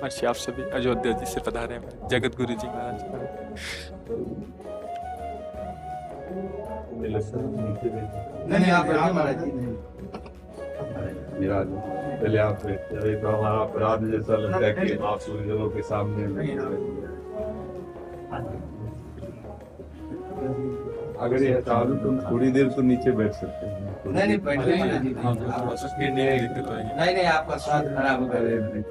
महर्षि आप सभी अयोध्या जी से पधारे हैं जगत गुरु जी महाराज। नहीं नहीं, आप बैठिए महाराज जी। नहीं विराज पहले आप बैठते रहे तो हमारा अपराध जैसा लगता है कि आप सूर्यों के सामने अगर ये चालू तो थोड़ी देर तो नीचे बैठ सकते हैं। नहीं बैठिए महाराज जी। नहीं नहीं, आपका स्वाद खराब कर रहे हैं।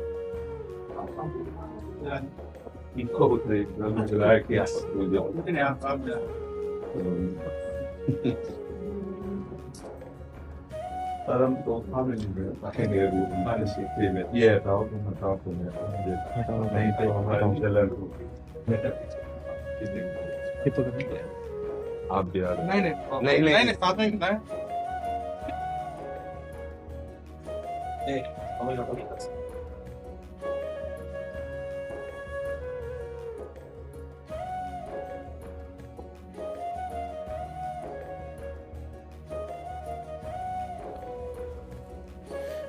इनको होते एकदम चलाया कि परम तो हमें नहीं हमारे सीखे में ये हटाओ तुम हटाओ तुम्हें नहीं तो हमारे चलन आप भी आ रहे नहीं नहीं साथ में बताएं।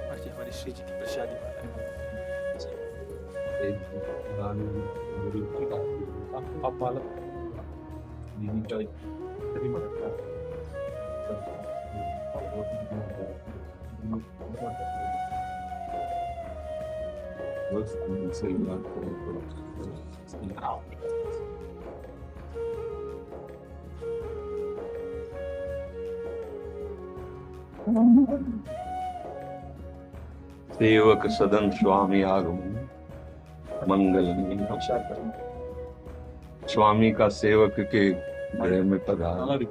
महर्षि हमारी श्री जी की प्रसादी आप पालक सही बात सेवक सदन स्वामी आगमन मंगल। स्वामी का सेवक के घरे में पधार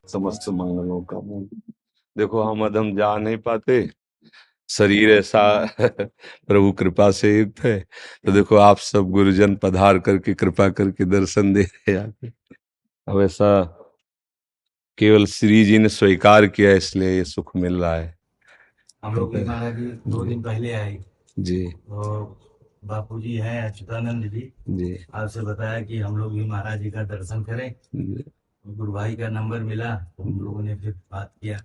समस्त मंगलों का मूल। देखो हम अधम जा नहीं पाते, शरीर ऐसा प्रभु कृपा से युक्त है, तो देखो आप सब गुरुजन पधार करके कृपा करके दर्शन दे रहे आके। अब ऐसा केवल श्री जी ने स्वीकार किया इसलिए ये सुख मिल रहा है। हम लोग महाराज जी 2 दिन पहले आए जी तो बापू जी हैं अच्युतानंद जी आपसे बताया कि हम लोग भी महाराज जी का दर्शन करें। गुरु भाई का नंबर मिला तो हम लोगों ने फिर बात किया।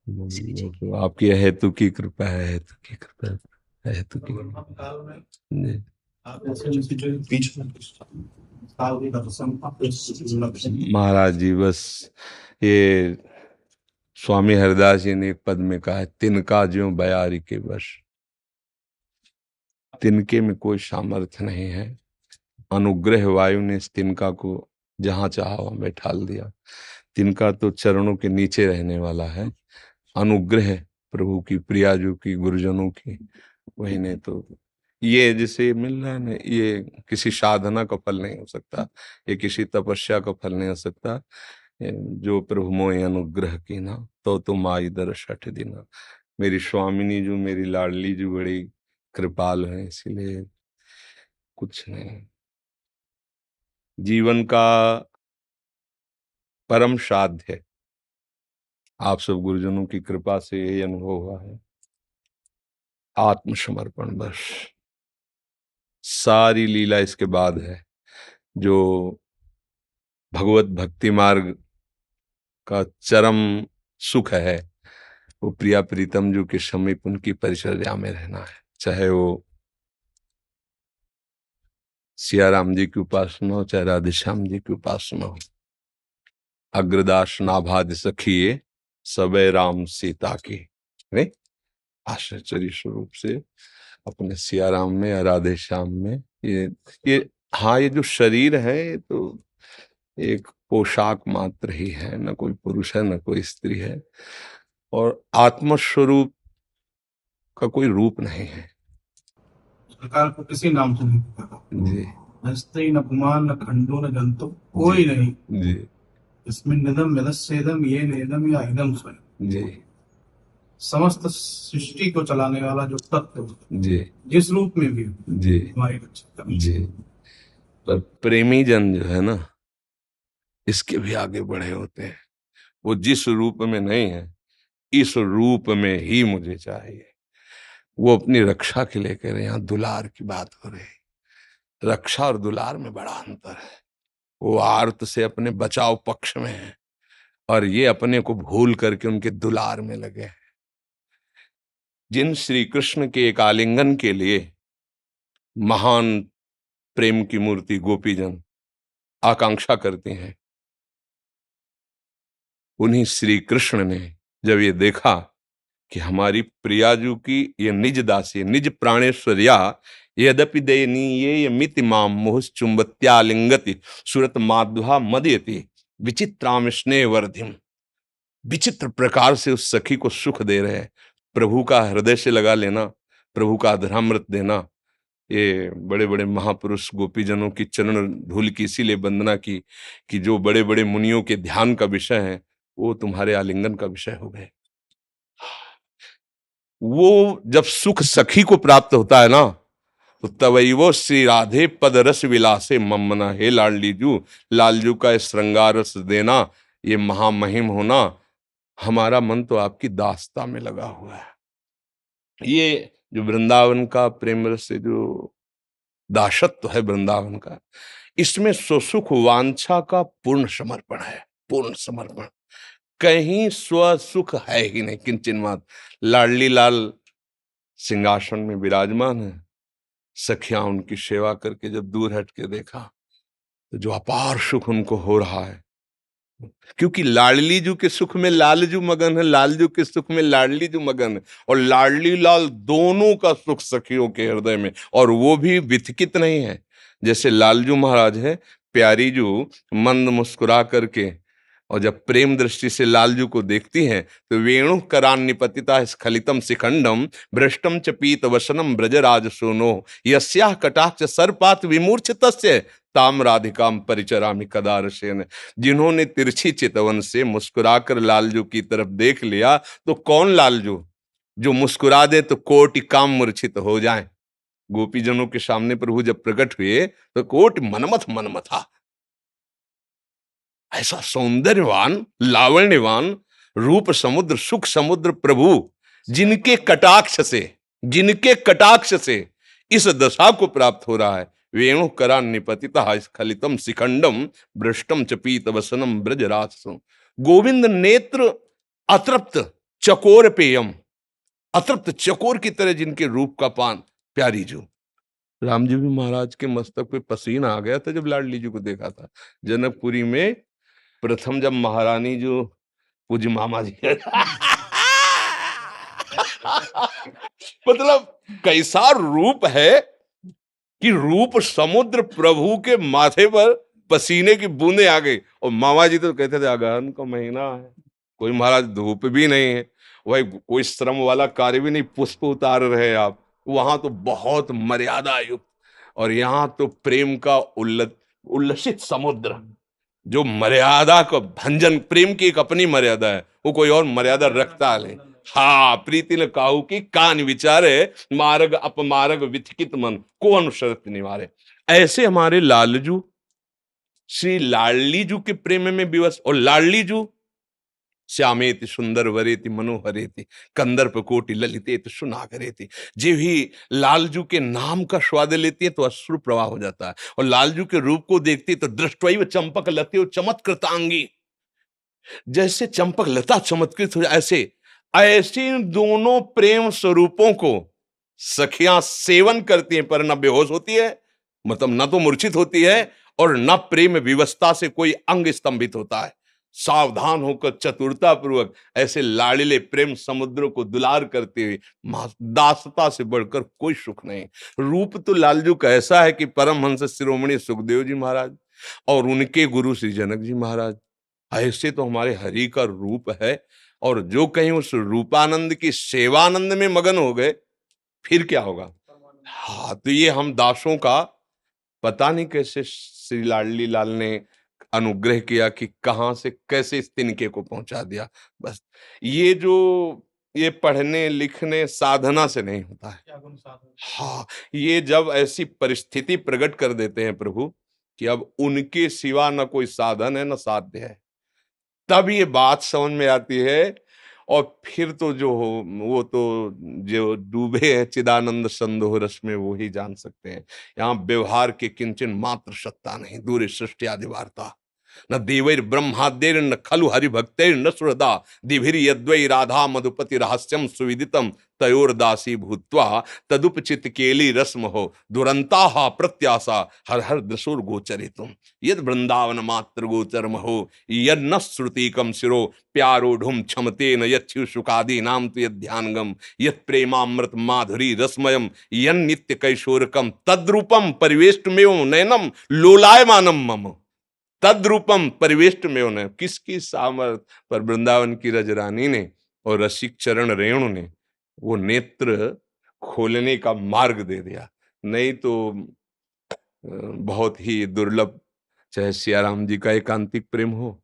तो आपकी हेतु की कृपा है, हेतु की कृपा है, हेतु की महाराज जी बस ये स्वामी हरिदास जी ने एक पद में कहा है, तिनका ज्यों बयारी के वश। तिनके में कोई सामर्थ्य नहीं है, अनुग्रह वायु ने इस तिनका को जहां चाहा वहां बैठाल दिया। तिनका तो चरणों के नीचे रहने वाला है, अनुग्रह प्रभु की, प्रियाजू की, गुरुजनों की, वही ने तो ये जिसे मिल रहा है ना, ये किसी साधना का फल नहीं हो सकता, ये किसी तपस्या का फल नहीं हो सकता। जो प्रभु मोहि अनुग्रह की ना तो तुम आई दर छठ दिना। मेरी स्वामिनी जो मेरी लाडली जो बड़ी कृपाल है, इसीलिए कुछ नहीं। जीवन का परम साध्य है, आप सब गुरुजनों की कृपा से यही अनुभव हुआ है। आत्मसमर्पण बस, सारी लीला इसके बाद है। जो भगवत भक्ति मार्ग का चरम सुख है वो प्रिया प्रीतम जो के समीप उनकी परिचर्या में रहना है, चाहे वो सिया राम जी की उपासना हो, चाहे राधे श्याम जी की उपासना हो। अग्रदास नाभाद सखिए सबे राम सीता की, नहीं आश्चर्य स्वरूप से अपने सिया राम में या राधे श्याम में ये हाँ, ये जो शरीर है ये तो एक पोशाक मात्र ही है, न कोई पुरुष है न कोई स्त्री है, और आत्मस्वरूप का कोई रूप नहीं है। सरकार को किसी नाम से नहीं पुकारा जी हस्ते न पुमान न खंडो न जंतु कोई नहीं जी इसमें निदम यदस्येदम ये नेदम या इदम स्वयं। जी समस्त सृष्टि को चलाने वाला जो तत्व जी जिस रूप में भी जी हमारी रक्षा करे। जी। पर प्रेमी जन जो है ना, इसके भी आगे बढ़े होते हैं। वो जिस रूप में नहीं है, इस रूप में ही मुझे चाहिए। वो अपनी रक्षा के लिए कह रहे हैं, यहाँ दुलार की बात हो रही है। रक्षा और दुलार में बड़ा अंतर है। वो आर्त से अपने बचाव पक्ष में है और ये अपने को भूल करके उनके दुलार में लगे हैं। जिन श्री कृष्ण के एक आलिंगन के लिए महान प्रेम की मूर्ति गोपीजन आकांक्षा करते हैं। उन्हीं श्री कृष्ण ने जब ये देखा कि हमारी प्रियाजू की ये निज दासी निज प्राणेश्वर्या यद्यपि दयनीय मिति माम मोह चुंबत्यालिंगति सुरत माध्वा मदयति विचित्राम स्नेह वर्धिम, विचित्र प्रकार से उस सखी को सुख दे रहे हैं। प्रभु का हृदय से लगा लेना, प्रभु का अधरामृत देना, ये बड़े बड़े महापुरुष गोपीजनों की चरण धूल की इसीलिए वंदना की कि जो बड़े बड़े मुनियों के ध्यान का विषय है वो तुम्हारे आलिंगन का विषय हो गए। वो जब सुख सखी को प्राप्त होता है ना तो तवई वो श्री राधे पद रस विलासे ममना, हे लाडलीजू, लालजू का श्रृंगार रस देना, ये महामहिम होना, हमारा मन तो आपकी दास्ता में लगा हुआ है। ये जो वृंदावन का प्रेम रस से जो दासत्व है वृंदावन का, इसमें सुसुख वांछा का पूर्ण समर्पण है, पूर्ण समर्पण। कहीं स्वसुख है ही नहीं किंचन मात्र। लाडली लाल सिंहासन में विराजमान है, सखियां उनकी सेवा करके जब दूर हट के देखा तो जो अपार सुख उनको हो रहा है, क्योंकि लाडली जू के सुख में लालजू मगन है, लालजू के सुख में लाडली जू मगन है, और लाडली लाल दोनों का सुख सखियों के हृदय में, और वो भी विथकित नहीं है। जैसे लालजू महाराज है, प्यारी जू मंद मुस्कुरा करके, और जब प्रेम दृष्टि से लालजू को देखती हैं तो वेणु करान निपतिता स्खलितम शिखंडम भ्रष्टम च पीत वसनम ब्रजराज सोनो यस्याह कटाक्ष सर्पात विमूर्छितस्य ताम राधिकाम परिचरामि कदारसेन। जिन्होंने तिरछी चितवन से मुस्कुराकर लालजू की तरफ देख लिया तो कौन लालजू जो मुस्कुरा दे तो कोटि काम मूर्छित हो जाए। गोपीजनों के सामने प्रभु जब प्रकट हुए तो कोटि मनमथ मनमथा, ऐसा सौंदर्यवान लावण्यवान रूप समुद्र सुख समुद्र प्रभु, जिनके कटाक्ष से इस दशा को प्राप्त हो रहा है। वेणु करा निपतिता स्खलितम शिखंडम भ्रष्टम च पीत वसनम ब्रजराजसु। गोविंद नेत्र अतृप्त चकोर पेयम, अतृप्त चकोर की तरह जिनके रूप का पान। प्यारी जो राम जी भी महाराज के मस्तक पे पसीना आ गया था जब लाडली जी को देखा था जनकपुरी में। प्रथम जब महारानी जो पूज्य मामा जी मतलब कैसा रूप है कि रूप समुद्र प्रभु के माथे पर पसीने की बूंदें आ गई। और मामा जी तो कहते थे अगहन का महीना है, कोई महाराज धूप भी नहीं है, वही कोई श्रम वाला कार्य भी नहीं, पुष्प उतार रहे आप। वहां तो बहुत मर्यादा युक्त, और यहाँ तो प्रेम का उल्लसित समुद्र, जो मर्यादा को भंजन। प्रेम की एक अपनी मर्यादा है, वो कोई और मर्यादा रखता नहीं। हाँ, प्रीति न काहू की कान विचारे, मार्ग अपमार्ग विथकित मन को अनुसरत निवारे। ऐसे हमारे लालजू श्री लाडली जू के प्रेम में विवश। और लाडली जू श्यामेति सुंदर वरेति मनोहरेति कंदर्प कोटि ललितेति सुनागरेति। जे भी लालजू के नाम का स्वाद लेती है तो अश्रु प्रवाह हो जाता है, और लालजू के रूप को देखती है तो दृष्टवैव चंपक लते चमत्कृतांगी, जैसे चंपक लता चमत्कृत हो, ऐसे दोनों प्रेम स्वरूपों को सखियां सेवन करती हैं, पर न बेहोश होती है, मतलब न तो मूर्छित होती है, और न प्रेम विवस्था से कोई अंग स्तंभित होता है। सावधान होकर चतुरता पूर्वक ऐसे लाड़िले प्रेम समुद्र को दुलार करते हुए, दासता से बढ़कर कोई सुख नहीं। रूप तो लालजू का ऐसा है कि परमहंस शिरोमणि सुखदेव जी महाराज और उनके गुरु श्री जनक जी महाराज, ऐसे तो हमारे हरि का रूप है। और जो कहीं उस रूपानंद की सेवानंद में मगन हो गए फिर क्या होगा। हाँ, तो ये हम दासों का पता नहीं कैसे श्री लाडली लाल ने अनुग्रह किया कि कहां से कैसे इस तिनके को पहुंचा दिया। बस ये पढ़ने लिखने साधना से नहीं होता है। हाँ, ये जब ऐसी परिस्थिति प्रकट कर देते हैं प्रभु कि अब उनके सिवा न कोई साधन है न साध्य है, तब ये बात समझ में आती है। और फिर तो जो हो वो तो जो डूबे हैं चिदानंद संदोह रस में वो ही जान सकते हैं। यहाँ व्यवहार के किंचन मात्र सत्ता नहीं, दूर सृष्टि आदि वार्ता न देवैर ब्रह्माद्यैर न खलु हरिभक्तैर न सुहृदा दिभिर यद्वै राधा मधुपति रहस्यम सुविदितम तयोर्दासी भूत्वा तदुपचित केली रस्म हो दुरंता प्रत्याशा हर हर दृशुर गोचरितुम यद वृंदावन मात्र गोचरम हो यद न श्रुतिकम शिरो प्यारोढ़ुम क्षमते न यच्छु सुखादि नाम तो यद ध्यानगम यद प्रेमामृत माधुरी रसमयम यन नित्य कैशोरकम तद्रूपम परिवेष्टमेव नयनम लोलायमानम मम तद्रूपम परिवेष्टमेव नयनम। किसकी सामर्थ पर वृंदावन की रजरानी ने और रसिक चरण रेणु ने वो नेत्र खोलने का मार्ग दे दिया। नहीं तो बहुत ही दुर्लभ, चाहे सियाराम जी का एकांतिक प्रेम हो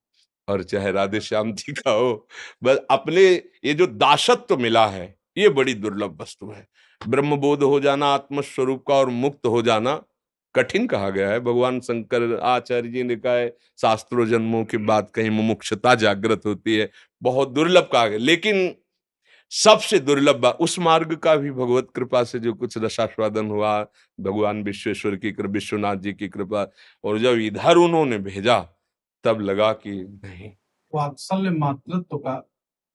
और चाहे राधे श्याम जी का हो, बस अपने ये जो दासत्व मिला है ये बड़ी दुर्लभ वस्तु है। ब्रह्मबोध हो जाना आत्मस्वरूप का और मुक्त हो जाना कठिन कहा गया है। भगवान शंकर आचार्य जी ने कहा है शास्त्रों जन्मों के बाद कहीं मुमुक्षुता जागृत होती है, बहुत दुर्लभ कहा गया। लेकिन सबसे दुर्लभ उस मार्ग का भी भगवत कृपा से जो कुछ रसास्वादन हुआ, भगवान विश्वेश्वर की कृपा, विश्वनाथ जी की कृपा, और जब इधर उन्होंने भेजा तब लगा कि नहीं, वात्सल्य मातृत्व का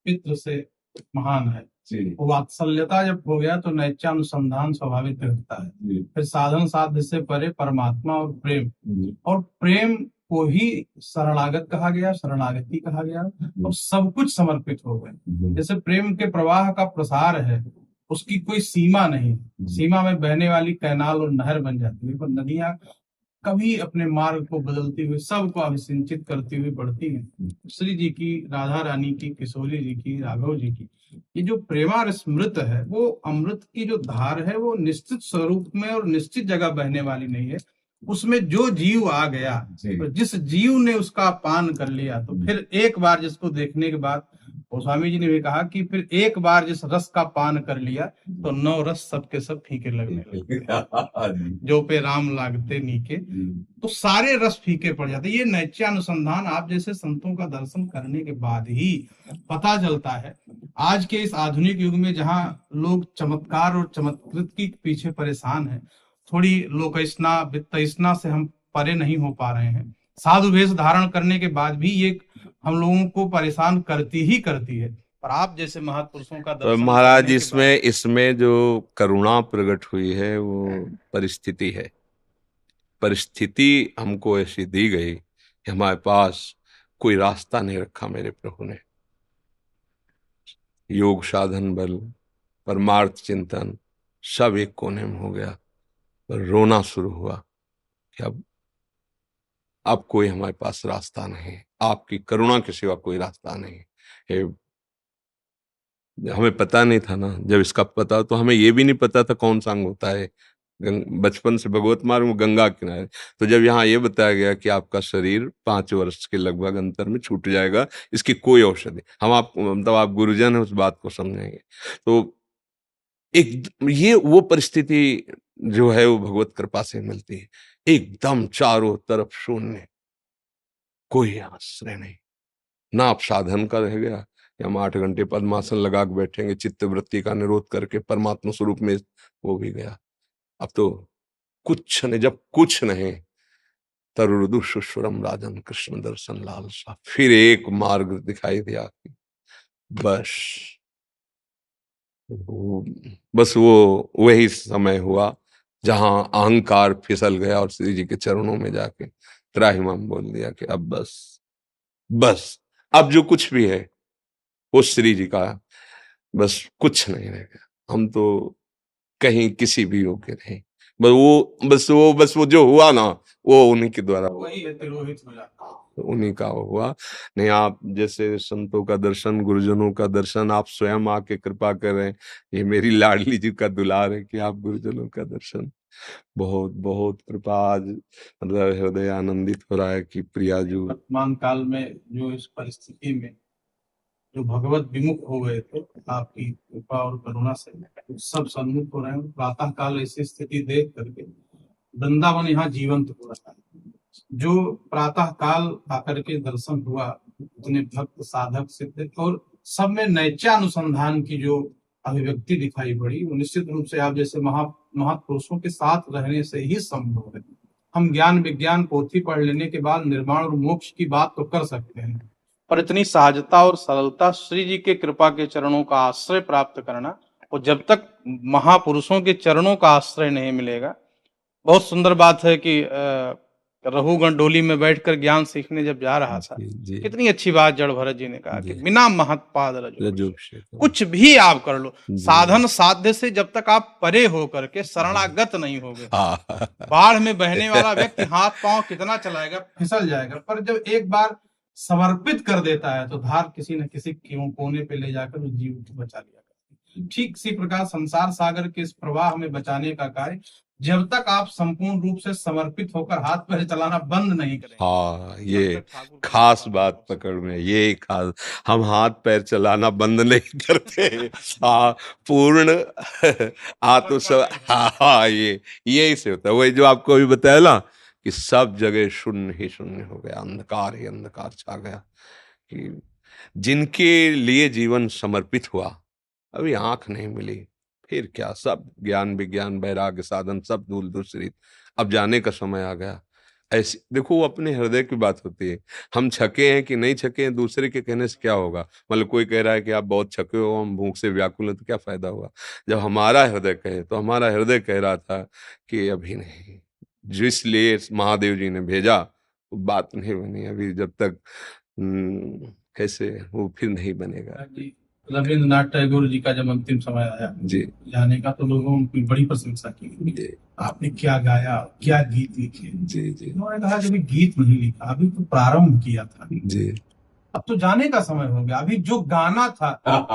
पितृ से महान है। जी वात्सल्यता जब हो गया तो नैत्यानुसंधान स्वाभाविक रहता है। फिर साधन साध्य से परे परमात्मा और प्रेम को ही शरणागत कहा गया, शरणागति कहा गया, और सब कुछ समर्पित हो गए। जैसे प्रेम के प्रवाह का प्रसार है, उसकी कोई सीमा नहीं, सीमा में बहने वाली कैनाल और नहर बन जाती है, पर नदियां कभी अपने मार्ग को बदलती हुई सबको अभिसिंचित करती हुई बढ़ती हैं। श्री जी की, राधा रानी की, किशोरी जी की, राघव जी की, ये जो प्रेमामृत है वो अमृत की जो धार है वो निश्चित स्वरूप में और निश्चित जगह बहने वाली नहीं है। उसमें जो जीव आ गया, तो जिस जीव ने उसका पान कर लिया, तो फिर एक बार जिसको देखने के बाद, और स्वामी जी ने भी कहा कि फिर एक बार जिस रस का पान कर लिया तो 9 रस सबके सब फीके लगने लगे। जो पे राम लागते नीके, तो सारे रस फीके पड़ जाते। ये नैत्यानुसंधान आप जैसे संतों का दर्शन करने के बाद ही पता चलता है। आज के इस आधुनिक युग में जहाँ लोग चमत्कार और चमत्कृत के पीछे परेशान है, थोड़ी लोकैष्णा वित्तैष्णा से हम परे नहीं हो पा रहे हैं। साधु वेश धारण करने के बाद भी ये हम लोगों को परेशान करती है। पर आप जैसे महापुरुषों का दर्शन महाराज इसमें जो करुणा प्रकट हुई है वो परिस्थिति है। परिस्थिति हमको ऐसी दी गई कि हमारे पास कोई रास्ता नहीं रखा मेरे प्रभु ने। योग साधन बल, परमार्थ चिंतन सब एक कोने में हो गया, पर रोना शुरू हुआ कि अब कोई हमारे पास रास्ता नहीं, आपकी करुणा के सिवा कोई रास्ता नहीं। हमें पता नहीं था ना, जब इसका पता तो हमें ये भी नहीं पता था कौन सा अंग होता है। बचपन से भगवत मार्ग में गंगा किनारे, तो जब यहाँ ये बताया गया कि आपका शरीर 5 वर्ष के लगभग अंतर में छूट जाएगा, इसकी कोई औषधि, हम आप मतलब आप गुरुजन है उस बात को समझेंगे। तो एक ये वो परिस्थिति जो है वो भगवत कृपा से मिलती है। एकदम चारों तरफ शून्य, कोई आश्रय नहीं, ना आप साधन का रह गया कि हम 8 घंटे पद्मासन लगा के बैठेंगे, चित्त वृत्ति का निरोध करके परमात्मा स्वरूप में, वो भी गया। अब तो कुछ नहीं, जब कुछ नहीं, तरुदु सुश्वरम राजन कृष्ण दर्शन लालसा, फिर एक मार्ग दिखाई दिया कि बस वो वही समय हुआ जहां अहंकार फिसल गया और श्री जी के चरणों में जाके त्राहिमाम बोल दिया कि अब बस अब जो कुछ भी है वो श्री जी का, बस कुछ नहीं रह गया। हम तो कहीं किसी भी योग्य नहीं, बस वो जो हुआ ना वो उन्हीं के द्वारा हुआ, उन्हीं का हुआ। नहीं, आप जैसे संतों का दर्शन, गुरुजनों का दर्शन आप स्वयं आके कृपा करें, ये मेरी लाडली जी का दुलार है कि आप गुरुजनों का दर्शन, बहुत बहुत कृपा। आज मतलब हृदय आनंदित हो रहा है कि प्रिया जी वर्तमान काल में जो इस परिस्थिति में जो भगवत विमुख हो गए थे, आपकी कृपा और करुणा से सब सन्मुख हो रहे हैं। प्रातः काल ऐसी स्थिति देख करके वृंदावन यहाँ जीवंत हो रहा है। जो प्रातः काल आकर के दर्शन हुआ, उतने भक्त साधक सिद्ध और सब में नैत्यानुसंधान की जो अभिव्यक्ति दिखाई पड़ी, वो निश्चित रूप से आप जैसे महापुरुषों के साथ रहने से ही संभव है। हम ज्ञान विज्ञान पोथी पढ़ लेने के बाद निर्वाण और मोक्ष की बात तो कर सकते हैं, पर इतनी सहजता और सरलता श्री जी के कृपा के चरणों का आश्रय प्राप्त करना और जब तक महापुरुषों के चरणों का आश्रय नहीं मिलेगा। बहुत सुंदर बात है कि रघुगण डोली में बैठकर ज्ञान सीखने जब जा रहा था, जी कितनी अच्छी बात जड़ भरत जी ने कहा कि जी। बिना महत्पाद रजो रजोभिषेक। कुछ भी आप कर लो, जी। साधन साध्य से जब तक आप परे हो करके शरणागत नहीं होगे। हाँ बाढ़ में बहने वाला व्यक्ति हाथ पांव कितना चलाएगा, फिसल जाएगा, पर जब एक बार समर्पित कर देता है तो धार किसी न किसी कोने पे ले जाकर उस जीव को बचा लिया करती है। ठीक इसी प्रकार संसार सागर के इस प्रवाह में बचाने का कार्य जब तक आप संपूर्ण रूप से समर्पित होकर हाथ पैर चलाना बंद नहीं करेंगे। हाँ, ये खास बात पकड़ में, ये खास, हम हाथ पैर चलाना बंद नहीं करते। हाँ, पूर्ण आत्म सब, हाँ, ये यही से होता है। वही जो आपको अभी बताया ना कि सब जगह शून्य ही शून्य हो गया, अंधकार ही अंधकार छा गया। कि जिनके लिए जीवन समर्पित हुआ, अभी आंख नहीं मिली, फिर क्या, सब ज्ञान विज्ञान वैराग्य साधन सब धूल दूसरी, अब जाने का समय आ गया। ऐसे देखो, वो अपने हृदय की बात होती है। हम छके हैं कि नहीं छके हैं, दूसरे के कहने से क्या होगा। मतलब कोई कह रहा है कि आप बहुत छके हो, हम भूख से व्याकुल हैं, तो क्या फायदा हुआ। जब हमारा हृदय कहे, तो हमारा हृदय कह रहा था कि अभी नहीं, जिसलिए महादेव जी ने भेजा वो बात नहीं बनी अभी, जब तक कैसे वो फिर नहीं बनेगा। रविंद्रनाथ टैगोर जी का जब अंतिम समय आया जी जाने का, तो लोगों ने उनकी बड़ी प्रशंसा की। जी आपने क्या गाया, क्या गीत लिखे। जी जी उन्होंने कहा कि अभी गीत नहीं लिखा, अभी तो प्रारंभ किया था, जी। अब तो जाने का समय हो गया। अभी जो गाना था,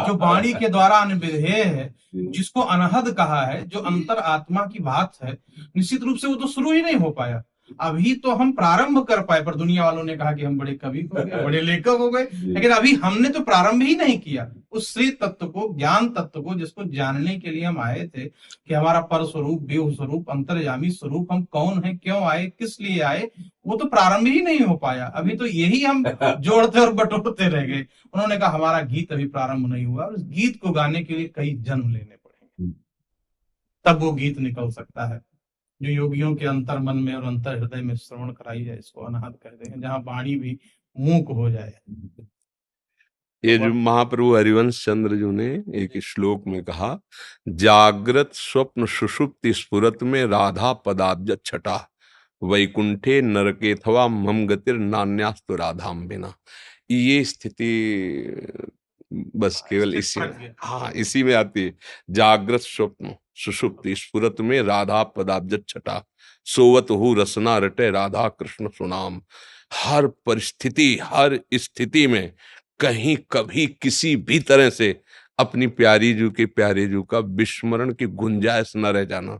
जो वाणी के द्वारा अनविधेय है, जिसको अनहद कहा है, जो अंतर आत्मा की बात है, निश्चित रूप से वो तो शुरू ही नहीं हो पाया। अभी तो हम प्रारंभ कर पाए, पर दुनिया वालों ने कहा कि हम बड़े कवि हो गए, बड़े लेखक हो गए, लेकिन अभी हमने तो प्रारंभ ही नहीं किया। उस श्री तत्व को, ज्ञान तत्व को, जिसको जानने के लिए हम आए थे कि हमारा पर स्वरूप, व्यूह स्वरूप, अंतर्यामी स्वरूप, हम कौन है, क्यों आए, किस लिए आए, वो तो प्रारंभ ही नहीं हो पाया। अभी तो यही हम जोड़ते और बटोरते रह गए। उन्होंने कहा हमारा गीत अभी प्रारंभ नहीं हुआ, उस गीत को गाने के लिए कई जन्म लेने पड़ेंगे, तब वो गीत निकल सकता है जो योगियों के अंतर मन में और अंतर हृदय में श्रवण कराई जाए। इसको अनाहत कहते हैं, जहां वाणी भी मूक हो जाए। ये जो महाप्रभु हरिवंश चंद्र जी ने एक श्लोक में कहा, जागृत स्वप्न सुषुप्ति स्फुरत में राधा पदाब्ज छटा, वैकुंठे नरकेथवा मम गतिर नान्यास्तु राधाम बिना। ये स्थिति बस केवल इसी में, हाँ, इसी में आती है। जागृत स्वप्न सुषुप्ति स्फुरत में राधा पदाब्ज छटा, सोवत हु रसना रटे राधा कृष्ण सुनाम। हर परिस्थिति, हर स्थिति में कहीं कभी किसी भी तरह से अपनी प्यारी जू के प्यारे जू का विस्मरण की गुंजाइश न रह जाना,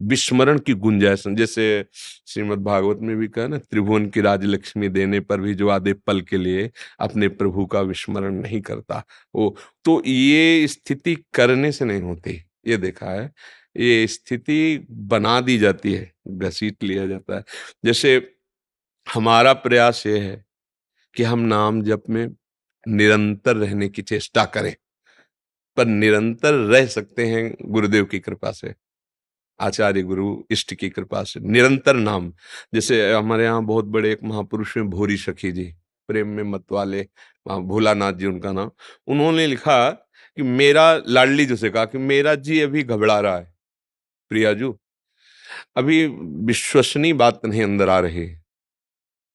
विस्मरण की गुंजाइश। जैसे श्रीमद् भागवत में भी कहा ना, त्रिभुवन की राजलक्ष्मी देने पर भी जो आधे पल के लिए अपने प्रभु का विस्मरण नहीं करता, वो तो ये स्थिति करने से नहीं होती, ये देखा है। ये स्थिति बना दी जाती है, घसीट लिया जाता है। जैसे हमारा प्रयास ये है कि हम नाम जप में निरंतर रहने की चेष्टा करें, पर निरंतर रह सकते हैं गुरुदेव की कृपा से, आचार्य गुरु इष्ट की कृपा से। निरंतर नाम, जैसे हमारे यहाँ बहुत बड़े एक महापुरुष हैं भूरी सखी जी, प्रेम में मत वाले, भोलानाथ जी उनका नाम। उन्होंने लिखा कि मेरा, लाडली जी से कहा कि मेरा जी अभी घबरा रहा है, प्रियाजू अभी विश्वसनीय बात नहीं अंदर आ रही।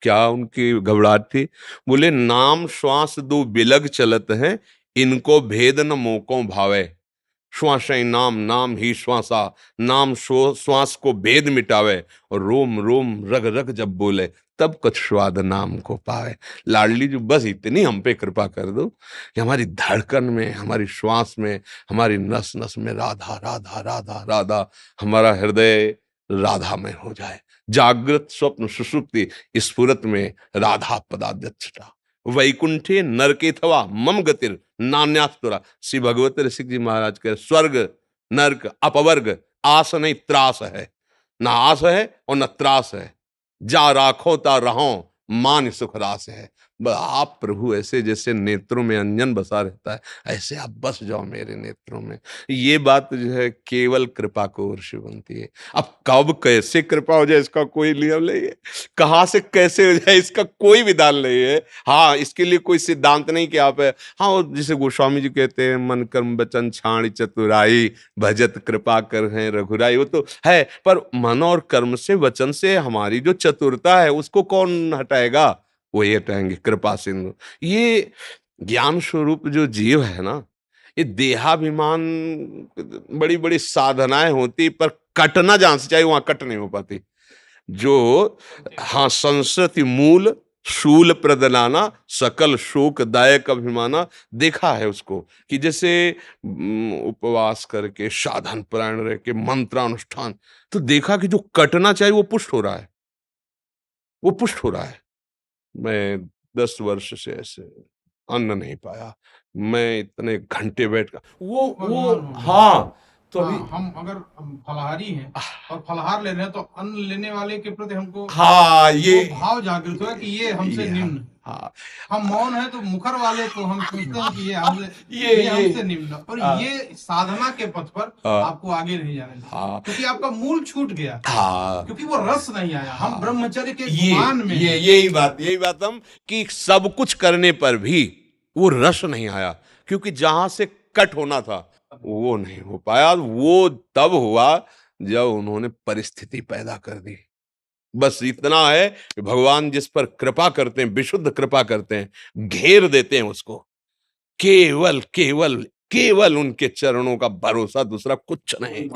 क्या उनकी घबराहट थी? बोले, नाम श्वास दो बिलग चलत है, इनको भेद न मोको भावे। श्वास नाम, नाम ही श्वासा, नाम श्वास को भेद मिटावे, और रोम रोम रग रग जब बोले, तब कुछ स्वाद नाम को पावे। लाडली जी बस इतनी हम पे कृपा कर दो कि हमारी धड़कन में, हमारी श्वास में, हमारी नस नस में राधा राधा राधा राधा, हमारा हृदय राधा में हो जाए। जागृत स्वप्न सुषुप्ति स्फुरत में राधा पदाध्यक्षता, वैकुंठे नरकेथवा मम गतिर नान्यास्तुरा। श्री भगवत ऋषि जी महाराज के स्वर्ग नरक अपवर्ग आस नहीं त्रास है, ना आस है और न त्रास है, जा राखो ता रहो मान सुख रास है। आप प्रभु ऐसे जैसे नेत्रों में अंजन बसा रहता है, ऐसे आप बस जाओ मेरे नेत्रों में। ये बात जो है केवल कृपा को वर्ष बनती है। अब कब कैसे कृपा हो जाए इसका कोई नियम नहीं है, कहाँ से कैसे हो जाए इसका कोई विधान नहीं है। हाँ, इसके लिए कोई सिद्धांत नहीं कि आप है। हाँ, वो जिसे गोस्वामी जी कहते हैं, मन कर्म वचन छाण चतुराई, भजत कृपा कर है रघुराई, वो तो है। पर मन और कर्म से, वचन से हमारी जो चतुरता है उसको कौन हटाएगा? वही हटाएंगे कृपा सिंधु। ये ज्ञान स्वरूप जो जीव है ना, ये देहाभिमान, बड़ी बड़ी साधनाएं होती पर कटना जहां से चाहिए वहां कट नहीं हो पाती। जो हाँ, संस्कृति मूल शूल प्रदनाना सकल शोक दायक अभिमाना, देखा है उसको कि जैसे उपवास करके साधन परायण रह के मंत्रानुष्ठान, तो देखा कि जो कटना चाहिए वो पुष्ट हो रहा है, वो पुष्ट हो रहा है। मैं 10 वर्ष से ऐसे अन्न नहीं पाया, मैं इतने घंटे बैठ कर वो हाँ, तो अभी हम अगर फलाहारी हैं और फलाहार ले रहे हैं तो अन्न लेने वाले के प्रति हमको हाँ, ये भाव जागृत हुआ कि ये हमसे निम्न। हाँ, हम मौन है तो मुखर वाले को हम सोचते हैं कि ये हमसे ये हमसे निम्न, और ये साधना के पथ पर आपको आगे नहीं जाने देगा, क्योंकि आपका मूल छूट गया, क्योंकि वो रस नहीं आया। हम ब्रह्मचर्य के गुमान में यही बात हम कि सब कुछ करने पर भी वो रस नहीं आया, क्योंकि जहां से कट होना था वो नहीं हो पाया। वो तब हुआ जब उन्होंने परिस्थिति पैदा कर दी। बस इतना है कि भगवान जिस पर कृपा करते हैं, विशुद्ध कृपा करते हैं, घेर देते हैं उसको। केवल केवल केवल उनके चरणों का भरोसा, दूसरा कुछ नहीं।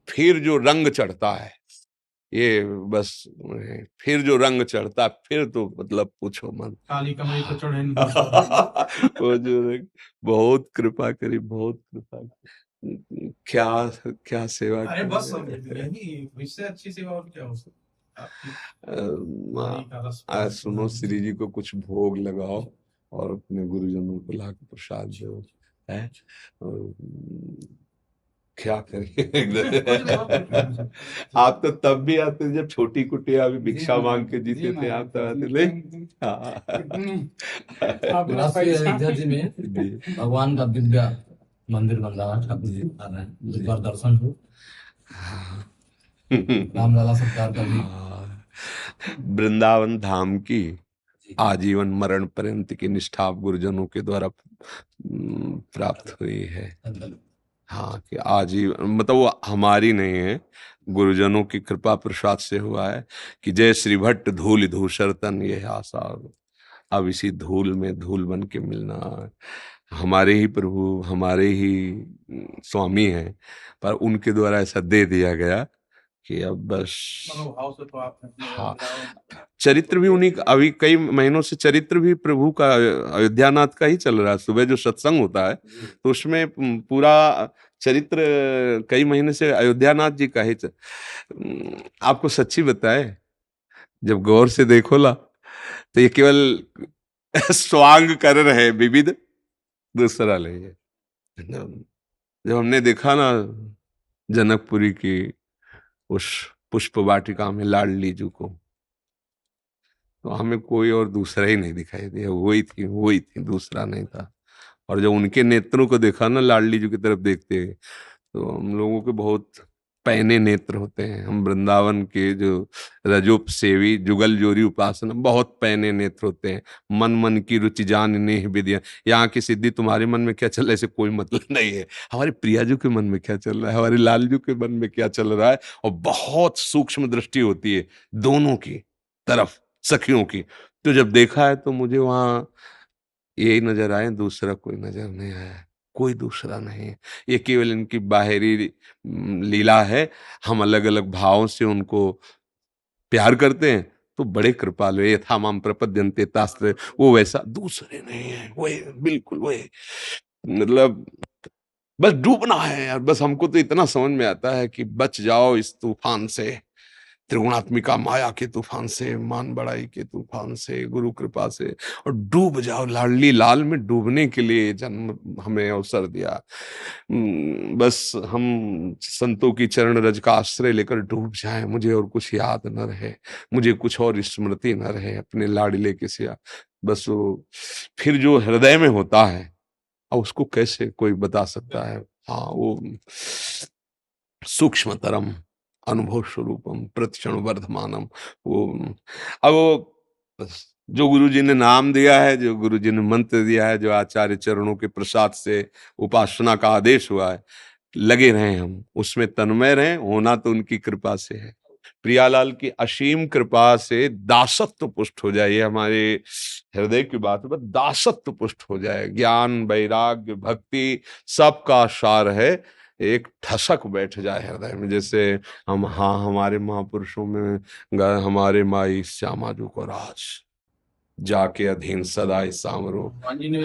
फिर जो रंग चढ़ता है, ये बस फिर जो रंग चढ़ता, फिर तो मतलब पूछो मत। काली कमरी तो चढ़े वो जो बहुत कृपा करी, बहुत कृपा करी। क्या क्या सेवा। अरे बस यही इससे अच्छी सेवा और क्या हो सकती। सुनो, श्री जी को कुछ भोग लगाओ और अपने गुरुजनों को लाकर प्रसाद दो, है क्या करें। आप तो तब भी आते जब छोटी कुटिया अभी भिक्षा मांग के जीते थे, आप तो आते नहीं। अयोध्या जी में भगवान का दिव्य मंदिर बन रहा है, ठाकुर जी आ रहे हैं, एक बार दर्शन हो। रामलला सरकार का भी वृंदावन धाम की आजीवन मरण पर्यंत की निष्ठा गुरुजनों के द्वारा प्राप्त हुई है। हाँ, कि आजीवन मतलब वो हमारी नहीं है, गुरुजनों की कृपा प्रसाद से हुआ है कि जय श्री भट्ट धूल धूसर तन ये आशा। अब इसी धूल में धूल बन के मिलना। हमारे ही प्रभु, हमारे ही स्वामी हैं, पर उनके द्वारा ऐसा दे दिया गया कि अब बस। हाँ, चरित्र भी उन्हीं का, अभी कई महीनों से चरित्र भी प्रभु का अयोध्यानाथ का ही चल रहा है। सुबह जो सत्संग होता है तो उसमें पूरा चरित्र कई महीने से अयोध्यानाथ जी का ही आपको सच्ची बताए, जब गौर से देखो ला तो ये केवल स्वांग कर रहे विविध, दूसरा नहीं है। जब हमने देखा ना जनकपुरी की उस पुष्प वाटिका में लाडली जी को, तो हमें कोई और दूसरा ही नहीं दिखाई दिया, वही थी, दूसरा नहीं था। और जब उनके नेत्रों को देखा ना लाडली जी की तरफ देखते हुए, तो हम लोगों के बहुत पैने नेत्र होते हैं। हम वृंदावन के जो रजोप सेवी जुगल जोरी उपासना, बहुत पैने नेत्र होते हैं। मन मन की रुचि जान नेह विद्या, यहाँ की सिद्धि तुम्हारे मन में क्या चल रहा है इसे कोई मतलब नहीं है। हमारे प्रियाजू के मन में क्या चल रहा है, हमारे लालजू के मन में क्या चल रहा है। और बहुत सूक्ष्म दृष्टि होती है दोनों की तरफ, सखियों की। तो जब देखा है तो मुझे वहां यही नजर आए, दूसरा कोई नजर नहीं आया, कोई दूसरा नहीं है। ये केवल इनकी बाहरी लीला है। हम अलग अलग भावों से उनको प्यार करते हैं, तो बड़े कृपालु है। यथा माम प्रपद्यन्ते तास्त्र, वो वैसा दूसरे नहीं है, वही बिल्कुल वही। मतलब बस डूबना है यार, बस हमको तो इतना समझ में आता है कि बच जाओ इस तूफान से, त्रिगुणात्मिका माया के तूफान से, मान बड़ाई के तूफान से, गुरु कृपा से, और डूब जाओ। लाडली लाल में डूबने के लिए जन्म हमें अवसर दिया। बस हम संतों की चरण रज का आश्रय लेकर डूब जाएं, मुझे और कुछ याद न रहे, मुझे कुछ और स्मृति न रहे अपने लाडले के सिवा। बस वो फिर जो हृदय में होता है, अब उसको कैसे कोई बता सकता है। हाँ, वो सूक्ष्मतरम अनुभव स्वरूपम प्रतिक्षण वर्धमानम। वो अब वो बस जो गुरु जी ने नाम दिया है, जो गुरु जी ने मंत्र दिया है, जो आचार्य चरणों के प्रसाद से उपासना का आदेश हुआ है, लगे रहें, हम उसमें तन्मय रहें। होना तो उनकी कृपा से है, प्रियालाल की असीम कृपा से दासत्व पुष्ट हो जाए। ये हमारे हृदय की बात है, बस दासत्व पुष्ट हो जाए। ज्ञान, वैराग्य, भक्ति सबका सार है, एक ठसक बैठ जाए हृदय में। जैसे हम, हाँ, हमारे महापुरुषों में हमारे माई श्यामा जो को राज जाके अधीन सदा सामरो। हनुमान जी ने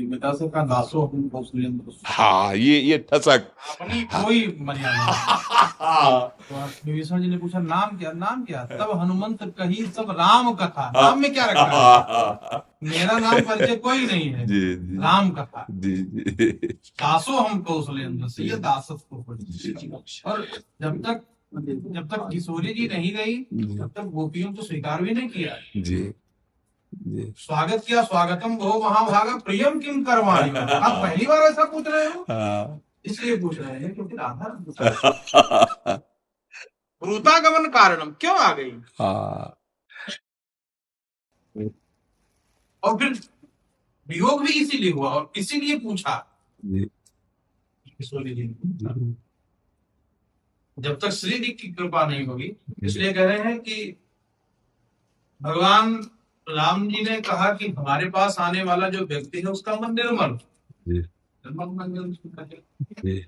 पिता से कहा दासो हम कौशलेंद्र। हाँ, ये ठसक। अपनी कोई मर्यादा नहीं। तो विभीषण जी ने पूछा नाम क्या, नाम क्या? तब हनुमंत कही सब राम कथा। नाम में क्या रखा है? मेरा नाम परिचय कोई नहीं है, जी जी राम कथा। जी जी दासो हम कौशलेंद्र से, ये दासत्व को। और जब तक किशोरी जी नहीं गई, तब तक गोपियों को स्वीकार भी नहीं किया। जी जी। स्वागत किया, स्वागतम भो महाभागा प्रियम किम करवाणी। आप पहली बार ऐसा पूछ रहे हो? हाँ। इसलिए पूछ रहे हैं क्योंकि राधा भ्रूतागमन कारणम क्यों आ गई। हाँ। और फिर वियोग भी इसीलिए हुआ और इसीलिए पूछा जी। किशोरी जी ने। जब तक श्री जी की कृपा नहीं होगी, इसलिए कह रहे हैं कि भगवान राम जी ने कहा कि हमारे पास आने वाला जो व्यक्ति है उसका मन निर्मल। जी निर्मल मन निर्मल। जी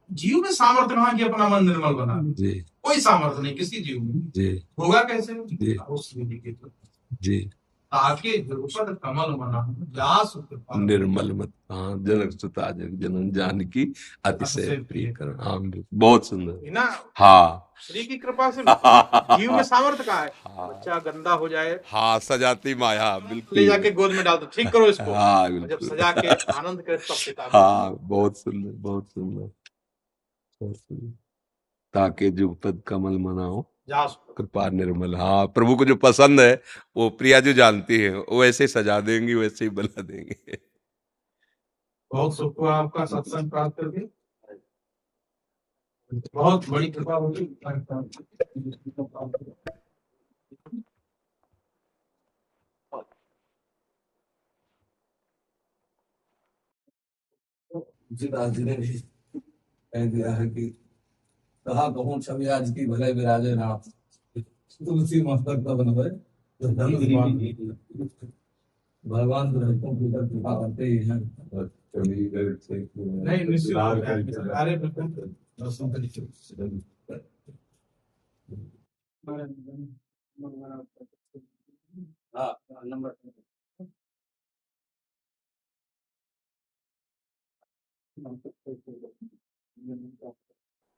जीव में सामर्थ्य कहाँ कि अपना मन निर्मल बना। जी कोई सामर्थ्य नहीं किसी जीव में। जी होगा कैसे? जी उस विधि के तो जी। ताकि द्रुपद कमल मना व्यास कृपा निर्मल मत, हाँ, जनक सुता जग जनन जानकी अतिशय अतिशय प्रिय प्रिय। कर। हाँ, बहुत सुंदर। है ना। हाँ। श्री की कृपा से जीव में सामर्थ्य कहाँ है? हाँ। बच्चा गंदा हो जाए, हाँ, सजाती माया, बिल्कुल ले जाके गोद में डाल दो, ठीक करो इसको। हाँ, और जब बिल्कुल। सजा के आनंद करे तब पिता। हाँ, बहुत सुंदर, बहुत सुंदर, बहुत सुंदर। ताकि जुगपद कमल मनाओ जास कृपा निर्मल। हाँ, प्रभु को जो पसंद है वो प्रिया जो जानती है, वो वैसे ही सजा देंगी, वैसे ही बना देंगे। बहुत सुख हुआ आपका सत्संग प्राप्त करके, बहुत बड़ी कृपा होगी। तुलसीदास जी ने भी कह दिया है कि कहा कहूँ छवि आज की भले विराजे नाथ, तुलसी मस्तक तब न भय तो धन भगवान तो भक्तों की ऊपर कृपा करते ही हैं। नहीं निश्चित अरे दर्शन करिए। हाँ, नंबर